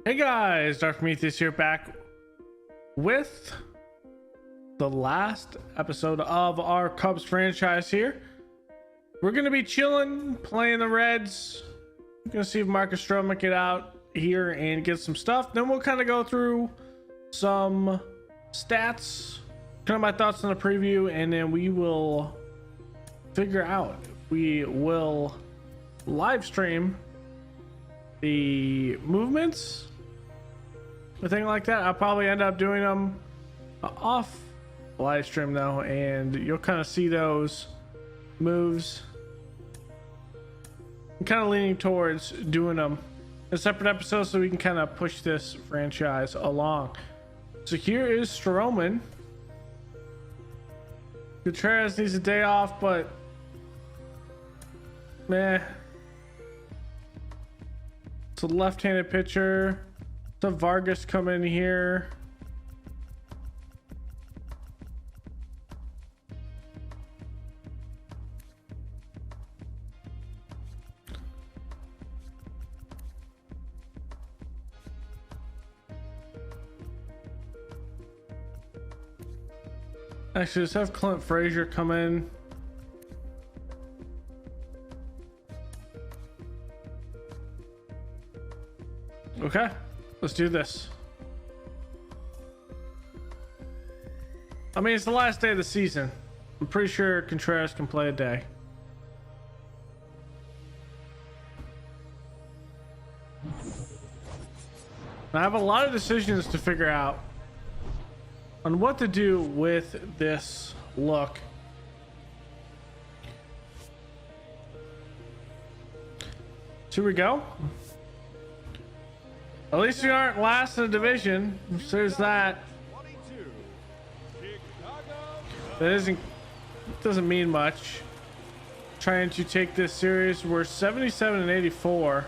Hey guys, Dark Prometheus here, back with the last episode of our Cubs franchise here. We're going to be chilling, playing the Reds. We're going to see if Marcus Stroman get out here and get some stuff. Then we'll kind of go through some stats, kind of my thoughts on the preview, and then we will figure out. We will live stream the movements, a thing like that. I'll probably end up doing them off live stream though, and you'll kind of see those moves. I'm kind of leaning towards doing them in separate episodes so we can kind of push this franchise along. So here is Stroman. Contreras needs a day off, but meh. It's a left-handed pitcher. So Vargas come in here. Actually, let's have Clint Frazier come in. Okay, let's do this. I mean, it's the last day of the season. I'm pretty sure Contreras can play a day. I have a lot of decisions to figure out on what to do with this look. So here we go. At least we aren't last in the division. So there's that. That doesn't mean much. Trying to take this series. We're 77 and 84.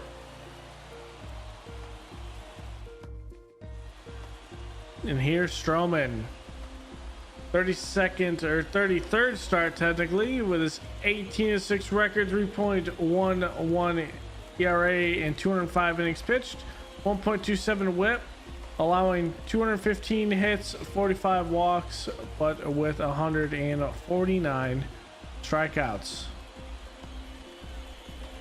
And here's Stroman. 32nd or 33rd start technically, with his 18-6 record, 3.11 ERA and 205 innings pitched. 1.27 whip, allowing 215 hits, 45 walks, but with 149 strikeouts.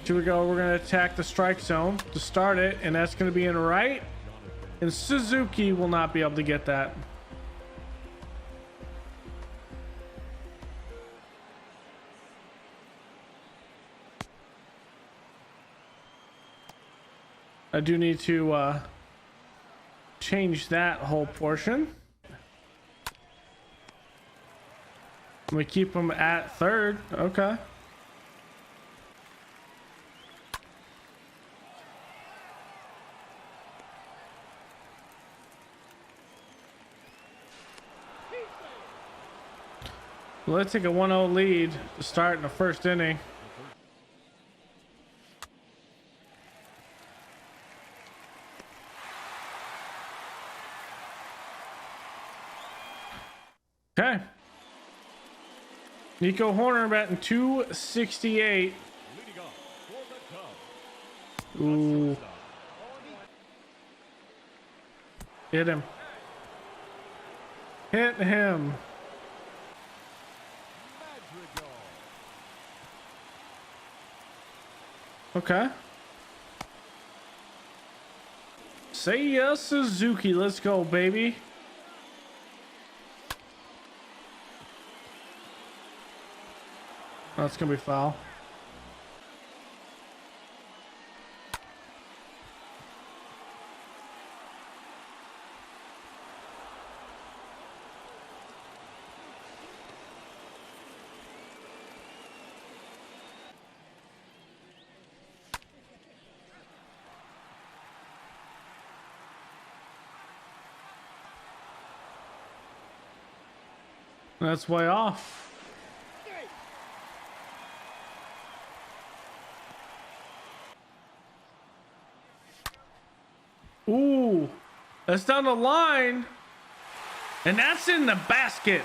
Here we go. We're going to attack the strike zone to start it, and that's going to be in right. And Suzuki will not be able to get that. I do need to change that whole portion. We keep him at third. Okay. Let's take a 1-0 lead to start in the first inning. Okay. Nico Horner batting 268. Ooh. Hit him. Hit him. Okay. Say yes, Suzuki. Let's go, baby. That's gonna be foul. That's way off. Ooh, that's down the line, and that's in the basket.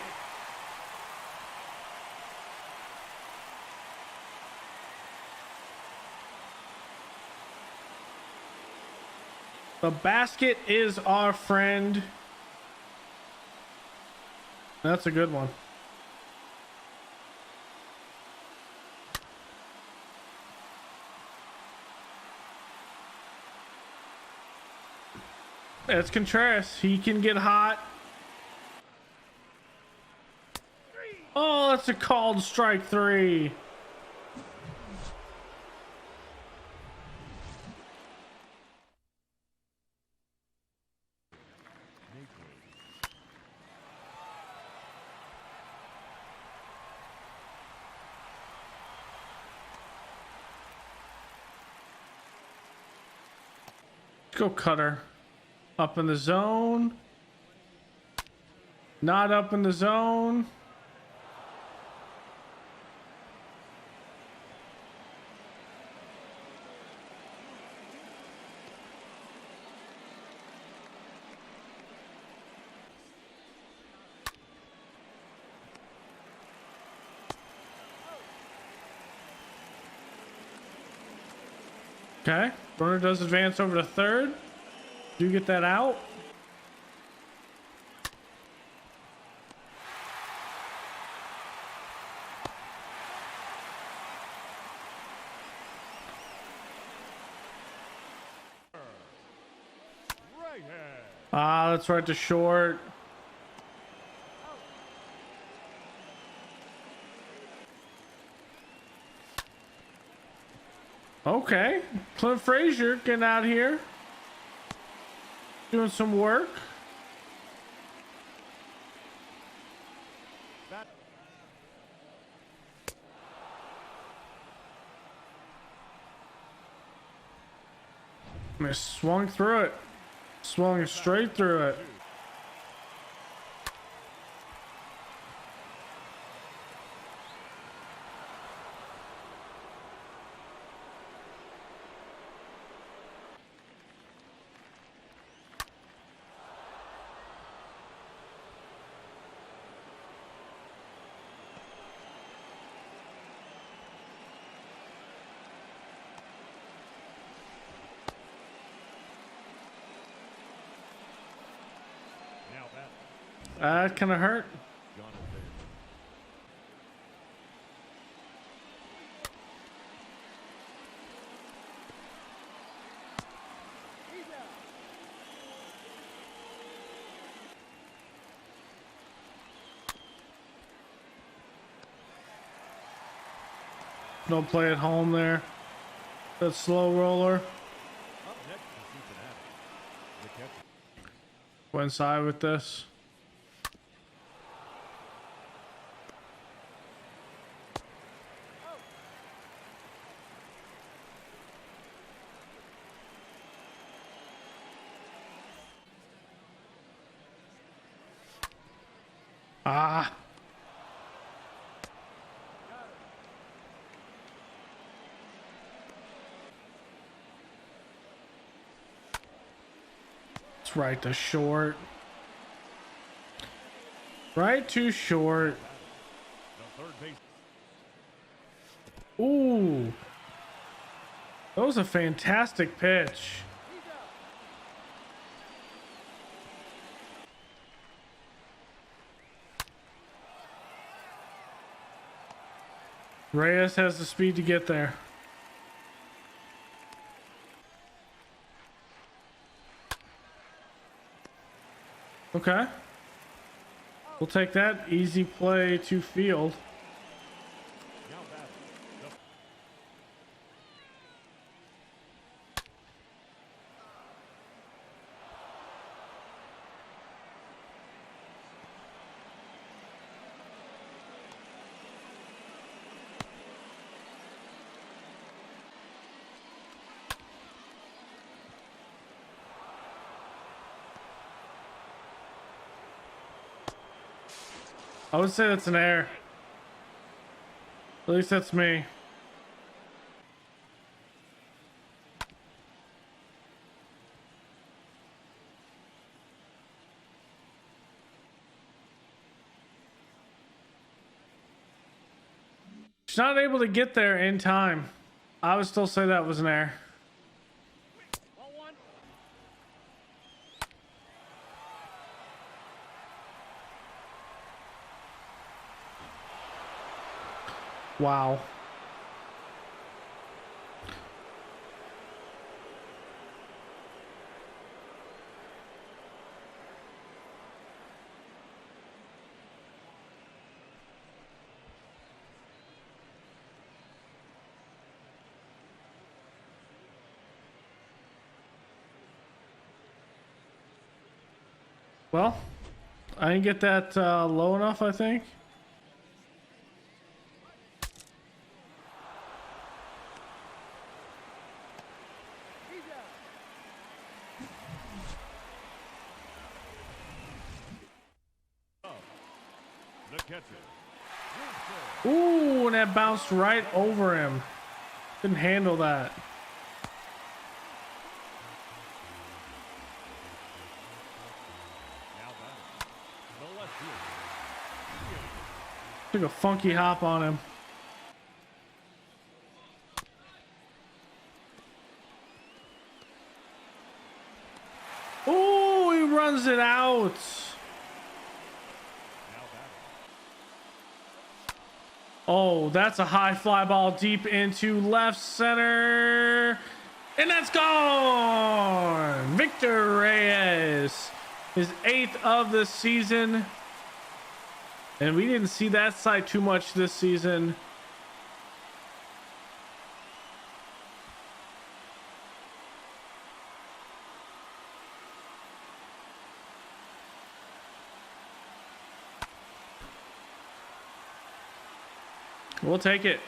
The basket is our friend. That's a good one. It's Contreras. He can get hot. Oh, that's a called strike 3. Let's go Cutter. Up in the zone. Not up in the zone. Okay, runner does advance over to third. Do you get that out? Ah, that's right to short. Okay, Clint Frazier getting out here, doing some work. I swung through it, swung straight through it. That kind of hurt. No play at home there. That slow roller. Go inside with this. Ah. It's right to short. Right to short. Ooh. That was a fantastic pitch. Reyes has the speed to get there. Okay. We'll take that. Easy play to field. I would say that's an error. At least that's me. She's not able to get there in time. I would still say that was an error. Wow. Well, I didn't get that low enough, I think. Ooh, and that bounced right over him. Couldn't handle that. Took a funky hop on him. Oh, he runs it out. Oh, that's a high fly ball deep into left center. And that's gone. Victor Reyes, his 8th of the season. And we didn't see that side too much this season. We'll take it.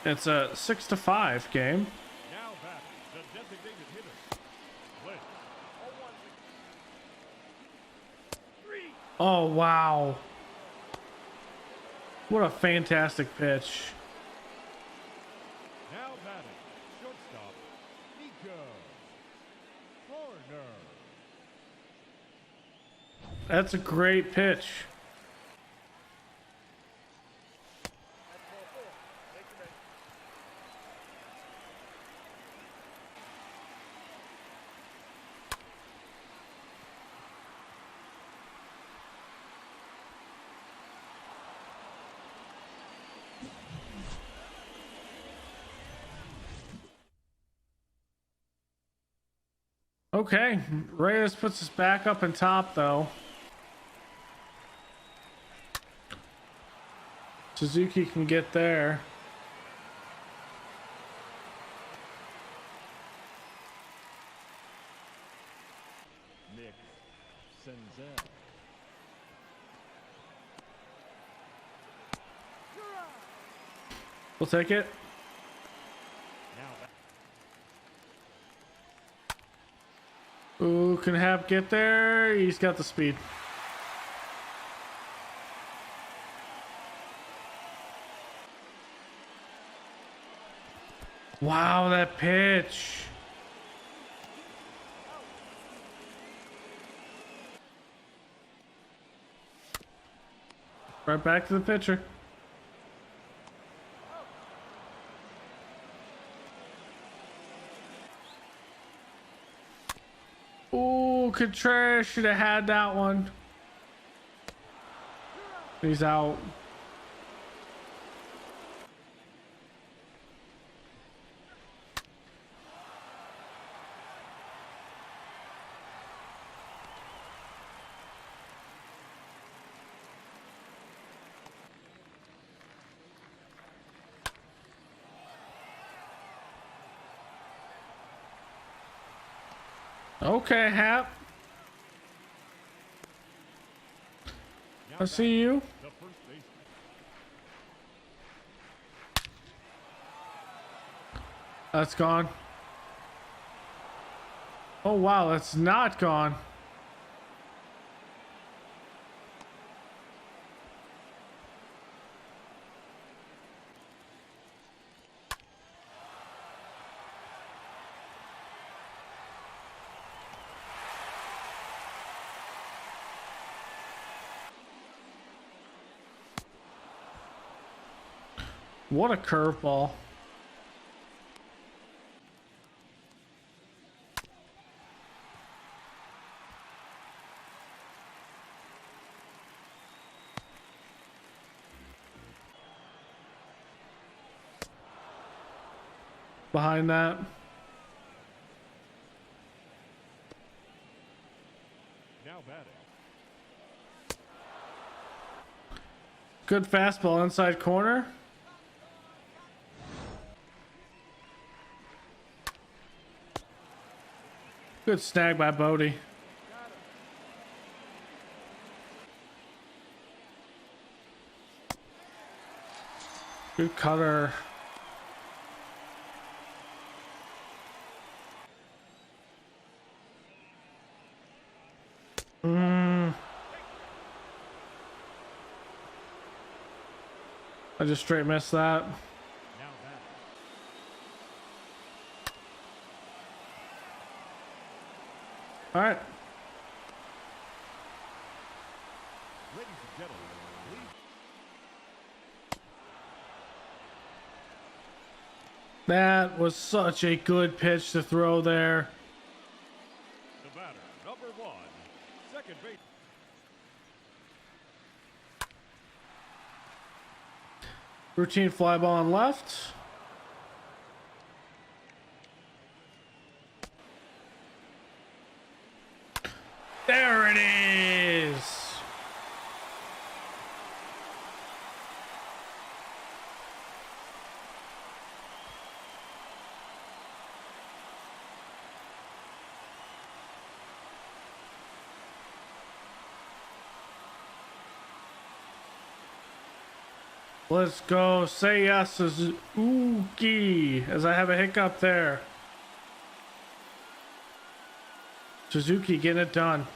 It's a 6-5 game. Now back, the designated hitter. Left. Oh, wow. What a fantastic pitch. Now batting, shortstop, Nico. Corner. That's a great pitch. Okay, Reyes puts us back up in top though. Suzuki can get there. Nick Senzel. We'll take it. Ooh, can Hap get there? He's got the speed. Wow, that pitch. Right back to the pitcher. Ooh, Contreras should have had that one. He's out. Okay, Hap. I see you. That's gone. Oh wow, that's not gone. What a curveball. behind that. Now batting. Good fastball inside corner. Good snag by Bodie. Good cutter. I just straight missed that. Now batting. All right. Ladies and gentlemen, please. That was such a good pitch to throw there. The batter, number 1, second base. Routine fly ball on left. There it is. Let's go. Say yes, Suzuki, as I have a hiccup there. Suzuki getting it done.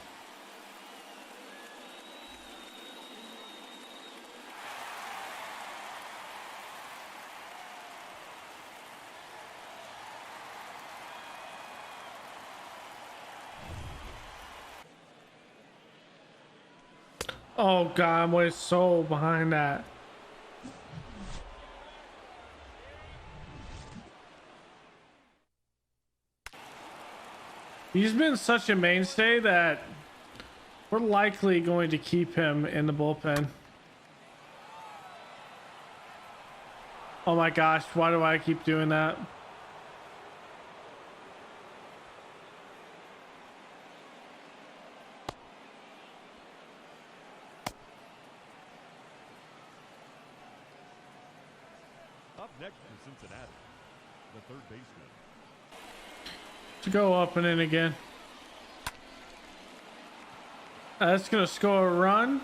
Oh God, I'm way so behind that. He's been such a mainstay that we're likely going to keep him in the bullpen. Oh my gosh, why do I keep doing that? Up next for Cincinnati, the third baseman. To go up and in again. That's gonna score a run.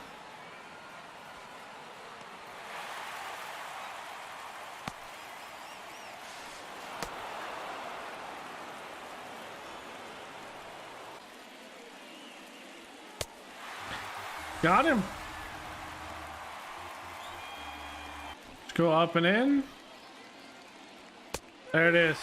Got him. Let's go up and in. There it is.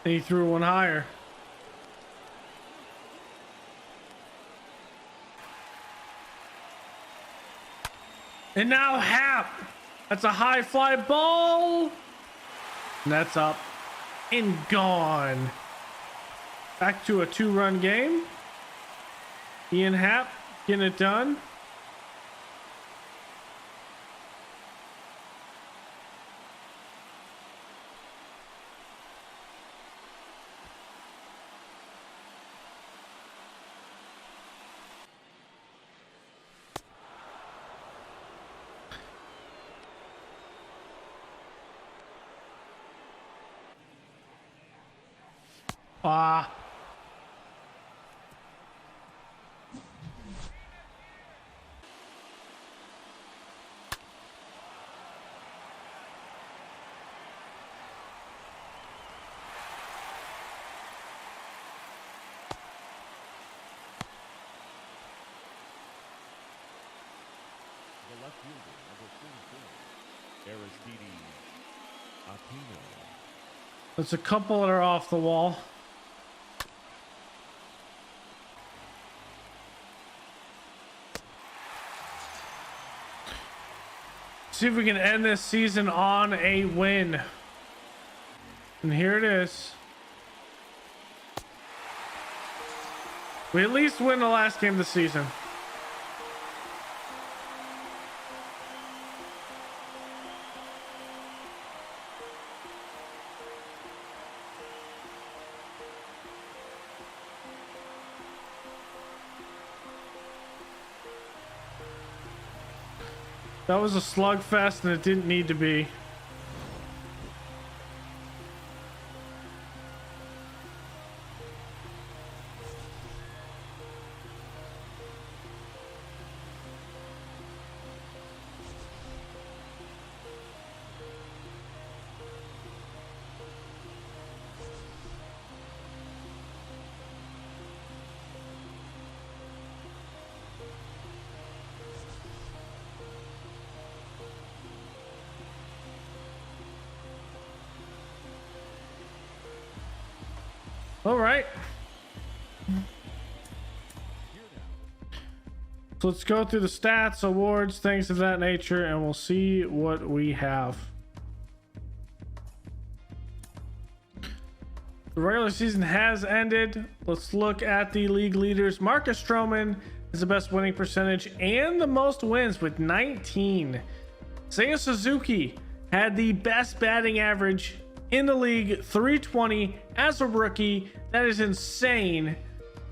And he threw one higher. And now Hap. That's a high fly ball. And that's up and gone. Back to a 2-run game. Ian Happ getting it done. Ah. The left fielder, number 44, Aristide Aquino. There's a couple that are off the wall. See if we can end this season on a win. And here it is. We at least win the last game of the season. That was a slugfest and it didn't need to be. All right. So let's go through the stats, awards, things of that nature, and we'll see what we have. The regular season has ended. Let's look at the league leaders. Marcus Stroman is the best winning percentage and the most wins with 19. Seiya Suzuki had the best batting average in the league, 320 as a rookie. That is insane.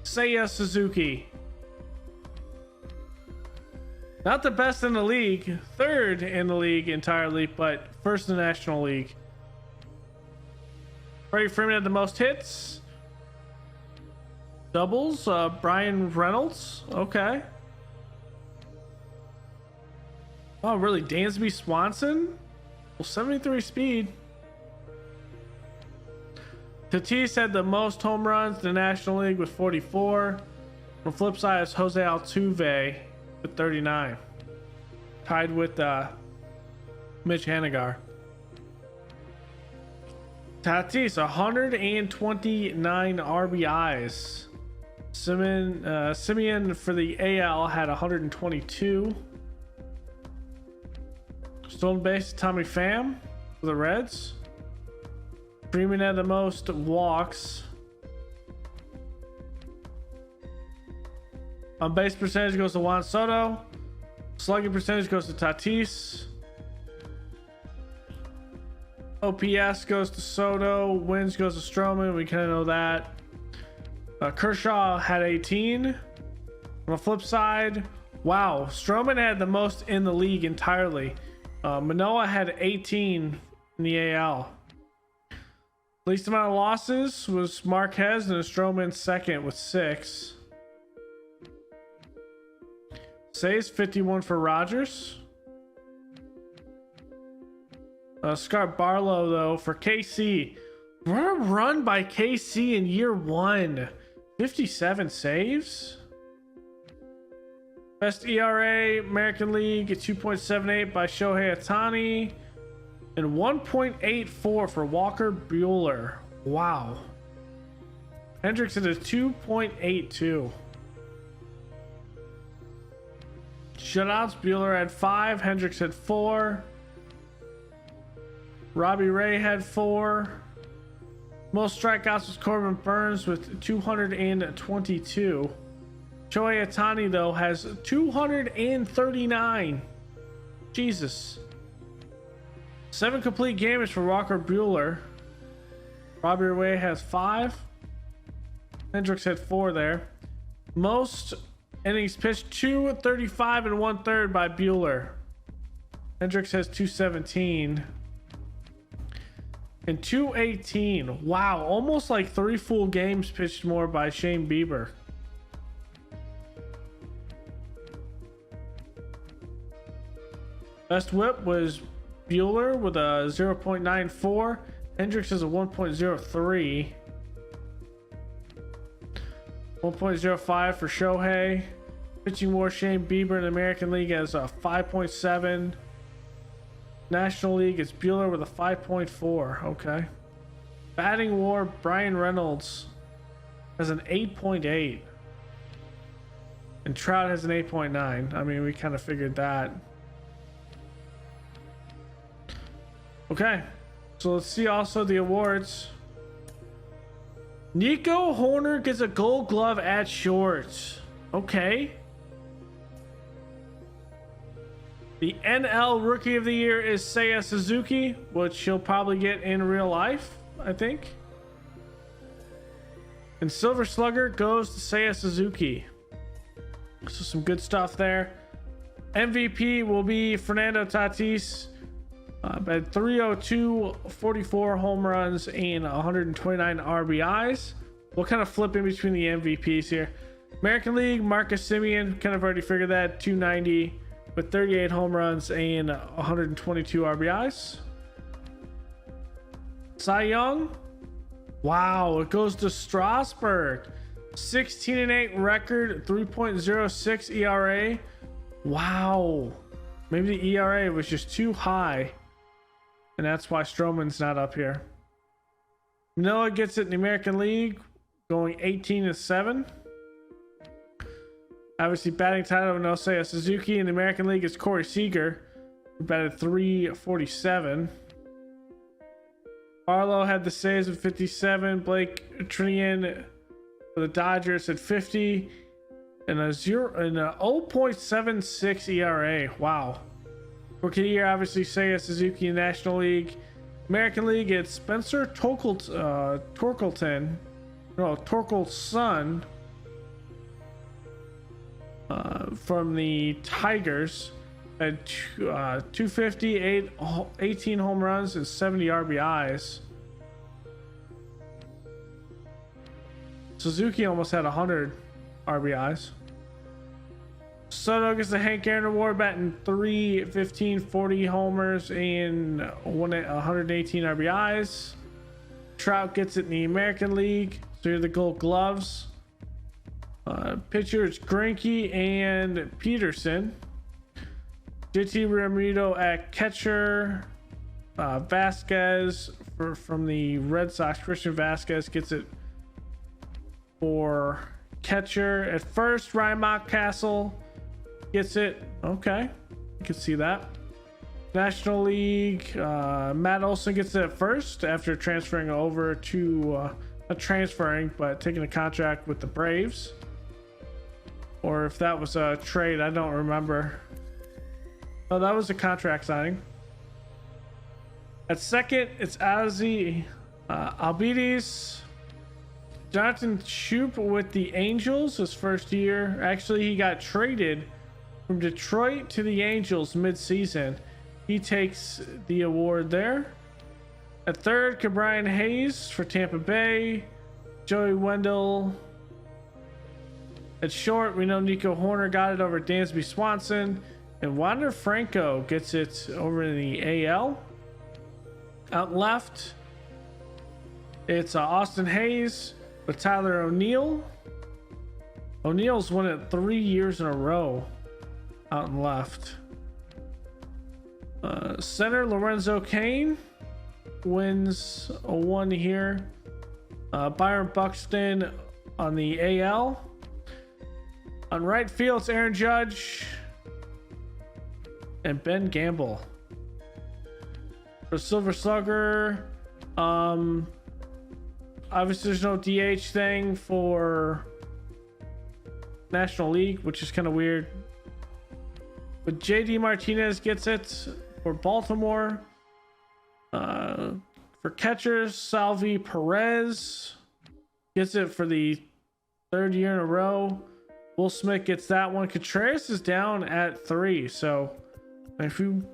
Seiya Suzuki. Not the best in the league, third in the league entirely, but first in the National League. Freddie Freeman had the most hits. Doubles, Brian Reynolds. Okay. Oh, really? Dansby Swanson? Well, 73 speed. Tatis had the most home runs in the National League with 44. On the flip side is Jose Altuve with 39. Tied with Mitch Haniger. Tatis, 129 RBIs. Simeon for the AL had 122. Stolen base, Tommy Pham for the Reds. Freeman had the most walks. On base percentage goes to Juan Soto. Slugging percentage goes to Tatis. OPS goes to Soto. Wins goes to Stroman. We kind of know that. Kershaw had 18. On the flip side, wow, Stroman had the most in the league entirely. Manoah had 18 in the AL. Least amount of losses was Marquez and Stroman second with 6. Saves 51 for Rogers. Scott Barlow though for KC. What a run by KC in year 1. 57 saves. Best ERA American League at 2.78 by Shohei Ohtani. And 1.84 for Walker Buehler. Wow. Hendricks at a 2.82. Shutouts, Buehler had 5. Hendricks had 4. Robbie Ray had 4. Most strikeouts was Corbin Burns with 222. Shohei Ohtani, though, has 239. Jesus. 7 complete games for Walker Buehler. Robbie Ray has 5. Hendricks had 4 there. Most innings pitched, 235 and 1/3 by Buehler. Hendricks has 217. And 218. Wow, almost like 3 full games pitched more by Shane Bieber. Best whip was Buehler with a 0.94. Hendricks is a 1.03. 1.05 for Shohei. Pitching more Shane Bieber in the American League has a 5.7. National League is Buehler with a 5.4. Okay. Batting war, Brian Reynolds has an 8.8. And Trout has an 8.9. I mean, we kind of figured that. Okay. So let's see also the awards. Nico Horner gets a gold glove at short. Okay. The NL Rookie of the Year is Seiya Suzuki, which she'll probably get in real life, I think. And Silver Slugger goes to Seiya Suzuki. So some good stuff there. MVP will be Fernando Tatis. At 302, 44 home runs, and 129 RBIs. We'll kind of flip in between the MVPs here. American League, Marcus Semien, kind of already figured that, 290 with 38 home runs and 122 RBIs. Cy Young, wow, it goes to Strasburg. 16-8 record, 3.06 ERA. Wow, maybe the ERA was just too high. And that's why Stroman's not up here. Manoah gets it in the American League, going 18-7. Obviously, batting title of Seiya Suzuki. In the American League is Corey Seager, who batted 347. Barlow had the saves at 57. Blake Trinan for the Dodgers at 50. And a 0.76 ERA. Wow. Rookie of the Year, obviously, Seiya Suzuki in the National League. American League, it's Spencer Torkelson from the Tigers at 250, 18 home runs, and 70 RBIs. Suzuki almost had 100 RBIs. Soto gets the Hank Aaron Award, batting 315, 40 homers, and 118 RBIs. Trout gets it in the American League, so you're the Gold Gloves. Pitchers Greinke and Peterson. JT Realmuto at catcher. Vasquez from the Red Sox. Christian Vasquez gets it for catcher. At first, Ryan Mountcastle gets it. Okay, you can see that. National League, Matt Olson gets it at first after transferring over to not transferring, but taking a contract with the Braves. Or if that was a trade, I don't remember. Oh, that was a contract signing. At second, it's Ozzy Albides. Jonathan Schoop with the Angels, his first year. Actually, he got traded from Detroit to the Angels mid-season. He takes the award there. At third, Ke'Bryan Hayes for Tampa Bay. Joey Wendell. At short, we know Nico Horner got it over Dansby Swanson. And Wander Franco gets it over in the AL. Out left, it's Austin Hayes with Tyler O'Neill. O'Neill's won it 3 years in a row. Out and left. Center Lorenzo Cain wins a 1 here. Byron Buxton on the AL. On right field, it's Aaron Judge and Ben Gamble. For Silver Slugger, obviously there's no DH thing for National League, which is kind of weird. But JD Martinez gets it for Baltimore. For catchers, Salvi Perez gets it for the 3rd year in a row. Will Smith gets that one. Contreras is down at 3. So if you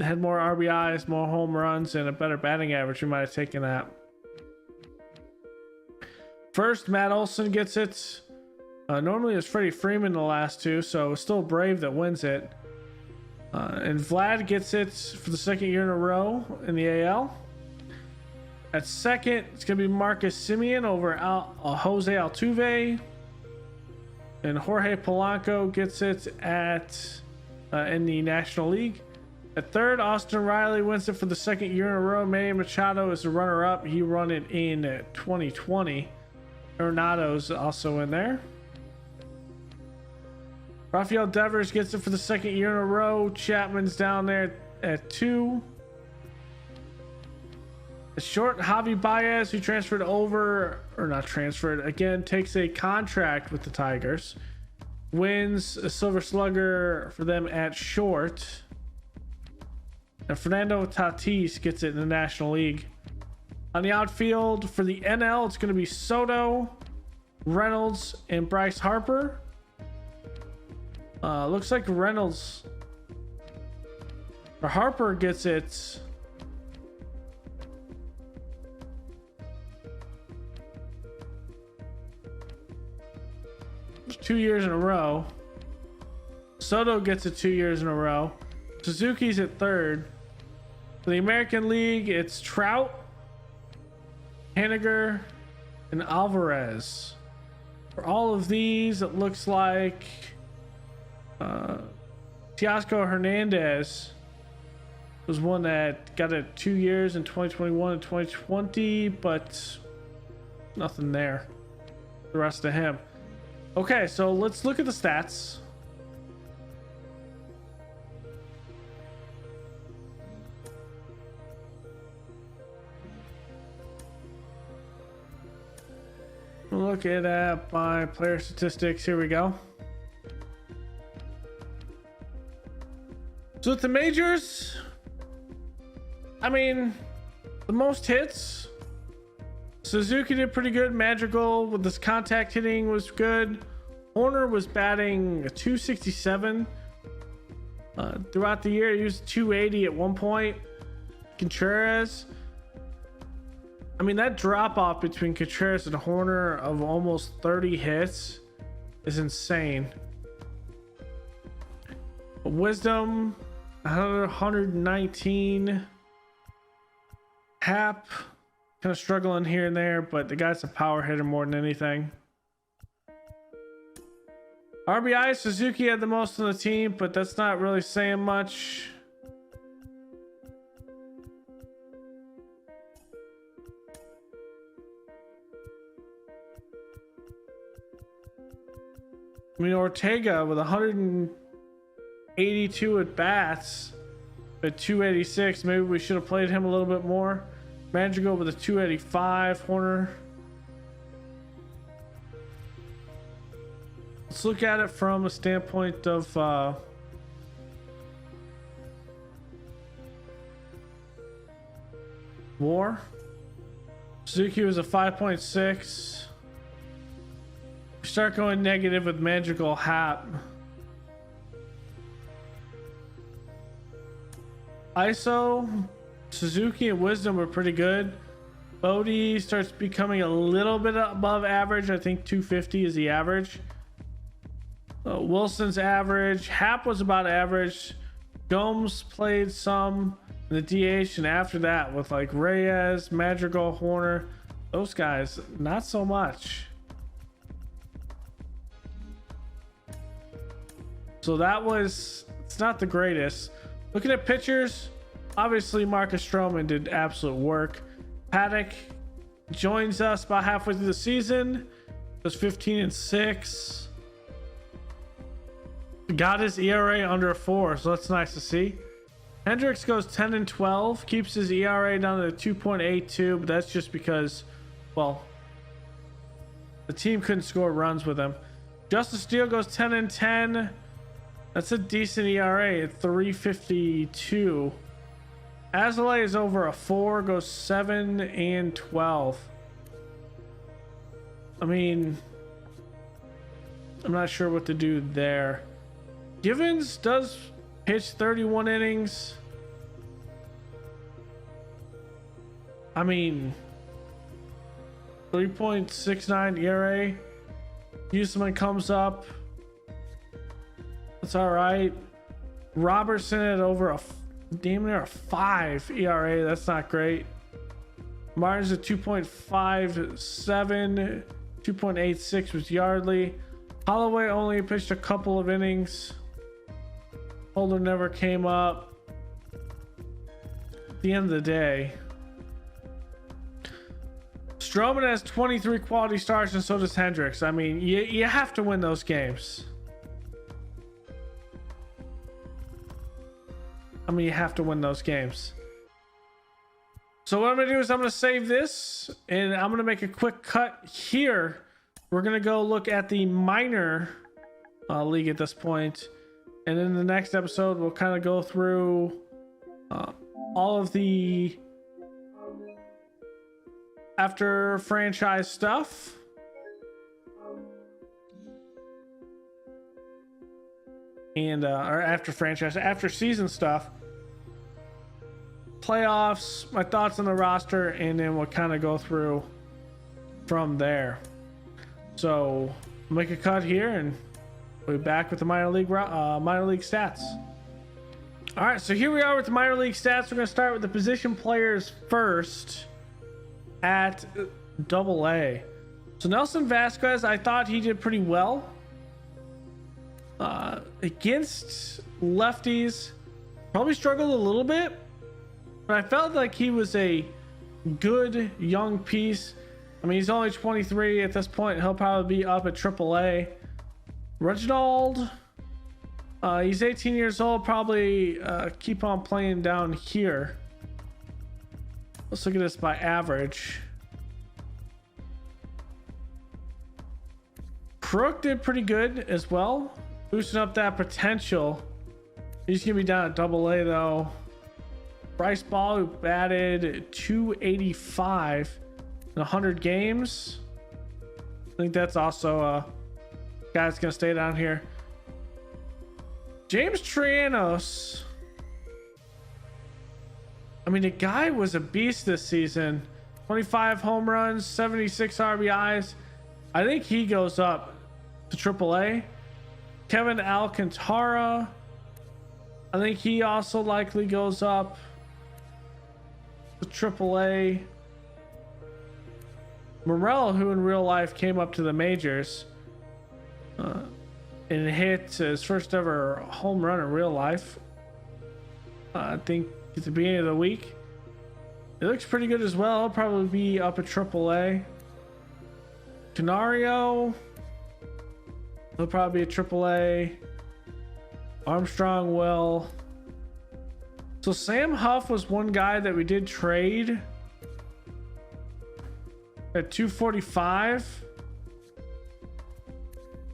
had more RBIs, more home runs, and a better batting average, you might have taken that. First, Matt Olson gets it. Normally it's Freddie Freeman the last 2, so it's still Brave that wins it. And Vlad gets it for the 2nd year in a row in the AL. At second, it's going to be Marcus Semien over Jose Altuve. And Jorge Polanco gets it at in the National League. At third, Austin Riley wins it for the 2nd year in a row. Manny Machado is the runner-up. He won it in 2020. Arenado's also in there. Rafael Devers gets it for the 2nd year in a row. Chapman's down there at 2. Short Javi Baez, who transferred over, or not transferred, again, takes a contract with the Tigers. Wins a Silver Slugger for them at short. And Fernando Tatis gets it in the National League. On the outfield for the NL, it's going to be Soto, Reynolds, and Bryce Harper. Looks like Reynolds or Harper gets it. It's 2 years in a row. Soto gets it 2 years in a row. Suzuki's at third. For the American League, it's Trout, Haniger, and Alvarez. For all of these, it looks like Teoscar Hernandez was one that got it 2 years in 2021 and 2020, but nothing there. The rest of him. Okay, so let's look at the stats. Look at my player statistics. Here we go. So at the majors, I mean, the most hits, Suzuki did pretty good. Madrigal with his contact hitting was good. Horner was batting a 267 throughout the year. He was 280 at one point. Contreras, I mean, that drop off between Contreras and Horner of almost 30 hits is insane. Wisdom, 119. Hap, kind of struggling here and there, but the guy's a power hitter more than anything. RBI, Suzuki had the most on the team, but that's not really saying much. I mean, Ortega with 182 at bats at 286. Maybe we should have played him a little bit more. Madrigal with a 285. Horner. Let's look at it from a standpoint of WAR. Suzuki was a 5.6. We start going negative with Madrigal, Hap. ISO, Suzuki and Wisdom were pretty good. Bodie starts becoming a little bit above average. I think 250 is the average. Wilson's average. Hap was about average. Gomes played some in the DH, and after that with like Reyes, Madrigal, Horner, those guys not so much. So that was, it's not the greatest. Looking at pitchers, obviously Marcus Stroman did absolute work. Paddock joins us about halfway through the season. Was 15-6. Got his ERA under a 4, so that's nice to see. Hendricks goes 10-12, keeps his ERA down to 2.82, but that's just because, well, the team couldn't score runs with him. Justice Steele goes 10-10. That's a decent ERA at 3.52. Azalea is over a 4, goes 7-12. I mean, I'm not sure what to do there. Givens does pitch 31 innings. I mean, 3.69 ERA. Usman comes up. That's all right. Robertson at over a damn near a 5 ERA. That's not great. Martin's at 2.57. 2.86 was Yardley. Holloway only pitched a couple of innings. Holder never came up. At the end of the day, Stroman has 23 quality starts, and so does Hendricks. I mean, you have to win those games. You have to win those games. So what I'm gonna do is I'm gonna save this and I'm gonna make a quick cut here. We're gonna go look at the minor league at this point, and in the next episode we'll kind of go through all of the after franchise stuff. And or after season stuff, playoffs, my thoughts on the roster, and then we'll kind of go through from there. So make a cut here and we'll be back with the minor league stats. All right, so here we are with the minor league stats. We're going to start with the position players first at AA. So Nelson Vasquez, I thought he did pretty well against lefties. Probably struggled a little bit, but I felt like he was a good young piece. I mean, he's only 23 at this point. He'll probably be up at AAA. Reginald, he's 18 years old. Probably keep on playing down here. Let's look at this by average. Crook did pretty good as well, boosting up that potential. He's gonna be down at AA though. Bryce Ball, who batted 285 in 100 games. I think that's also a guy that's gonna stay down here. James Trianos, I mean, the guy was a beast this season. 25 home runs, 76 RBIs. I think he goes up to AAA. Kevin Alcantara, I think he also likely goes up to AAA. Morel, who in real life came up to the majors and hit his first ever home run in real life, I think at the beginning of the week. It looks pretty good as well. It'll probably be up at AAA. Canario, he'll probably be at AAA. Armstrong will. So Sam Huff was one guy that we did trade at 245.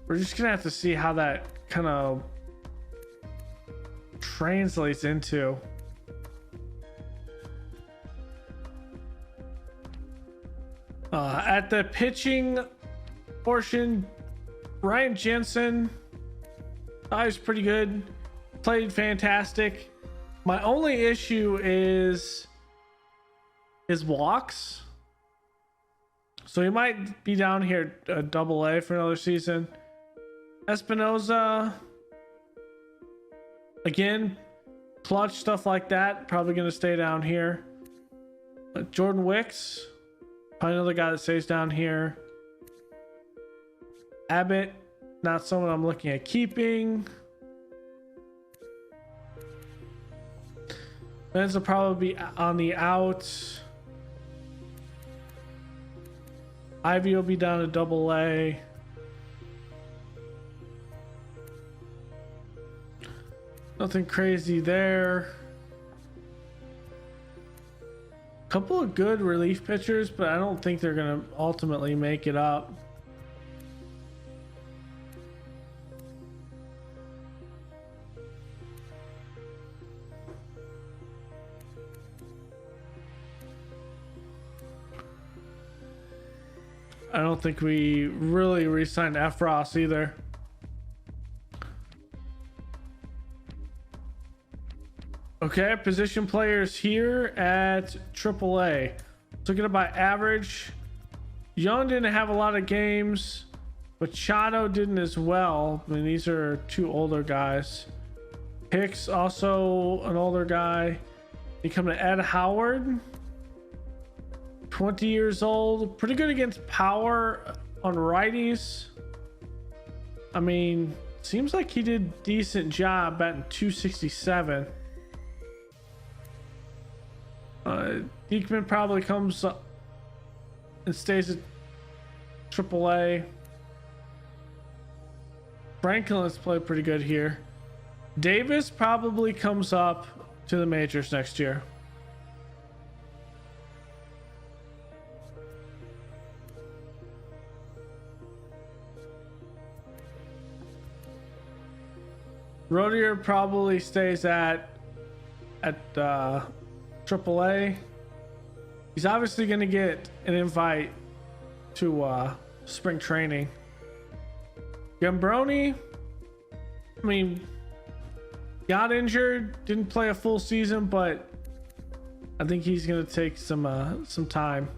We're just gonna have to see how that kind of translates into. At the pitching portion, Ryan Jensen, he's pretty good, played fantastic. My only issue is his walks, so he might be down here at AA for another season. Espinoza, again, clutch stuff like that, probably going to stay down here. Jordan Wicks, probably another guy that stays down here. Abbott, not someone I'm looking at keeping. Benz will probably be on the out. Ivy will be down to AA. Nothing crazy there. Couple of good relief pitchers, but I don't think they're going to ultimately make it up. I don't think we really re-signed Efros either. Okay, position players here at AAA. Looking at by average, Young didn't have a lot of games, but Machado didn't as well. I mean, these are two older guys. Hicks, also an older guy. You come to Ed Howard, 20 years old, pretty good against power on righties. I mean, seems like he did a decent job batting 267. Diekman probably comes up and stays at AAA. Franklin's played pretty good here. Davis probably comes up to the majors next year. Rodier probably stays at AAA. He's obviously going to get an invite to spring training. Gambroni, I mean, got injured, didn't play a full season, but I think he's going to take some time.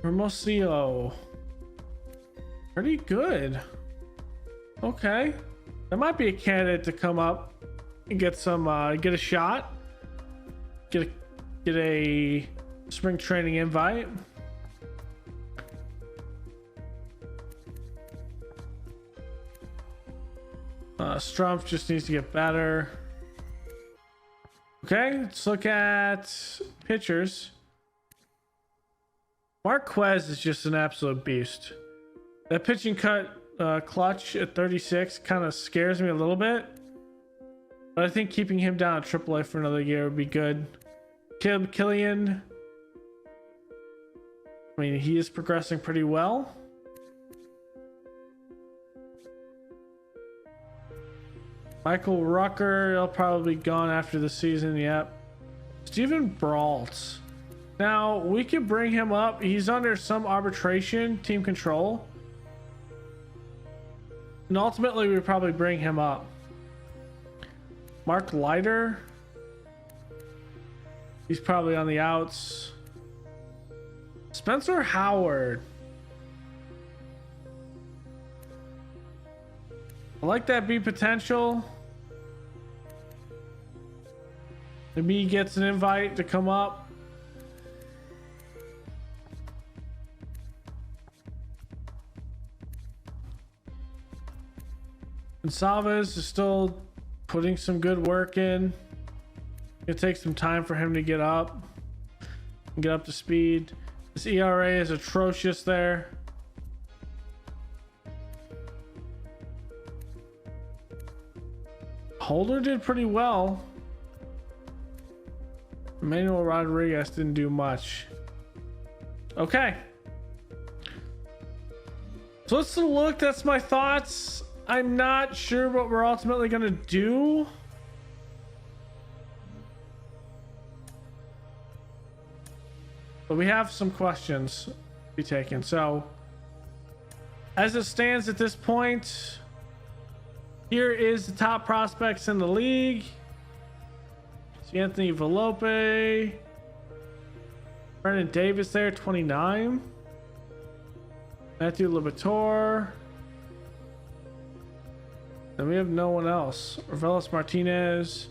Hermosillo, pretty good. Okay, that might be a candidate to come up and get some get a shot, get a spring training invite. Strumpf just needs to get better. Okay, let's look at pitchers. Marquez is just an absolute beast. That pitching cut clutch at 36 kind of scares me a little bit, but I think keeping him down at AAA for another year would be good. Killian, I mean, he is progressing pretty well. Michael Rucker, he'll probably be gone after the season. Yep. Steven Brault. Now, we could bring him up. He's under some arbitration, team control. And ultimately, we would probably bring him up. Mark Leiter. He's probably on the outs. Spencer Howard. I like that B potential. Maybe he gets an invite to come up. And Salvez is still putting some good work in. It takes some time for him to get up to speed. This ERA is atrocious there. Holder did pretty well. Manuel Rodriguez didn't do much. Okay. So let's look. That's my thoughts. I'm not sure what we're ultimately going to do. But we have some questions to be taken. So, as it stands at this point, here is the top prospects in the league. See Anthony Volpe, Brendan Davis there, 29. Matthew Liberatore. Then we have no one else. Orvelis Martinez.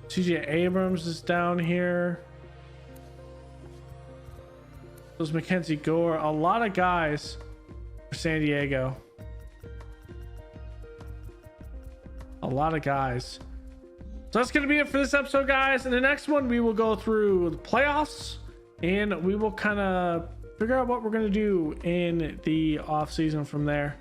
CJ Abrams is down here. There's Mackenzie Gore. A lot of guys for San Diego. A lot of guys. So that's going to be it for this episode, guys. In the next one, we will go through the playoffs and we will kind of figure out what we're going to do in the off season from there.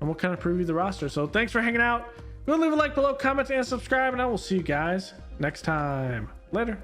And we'll kind of preview the roster. So thanks for hanging out. Go leave a like below, comment, and subscribe, and I will see you guys next time. Later.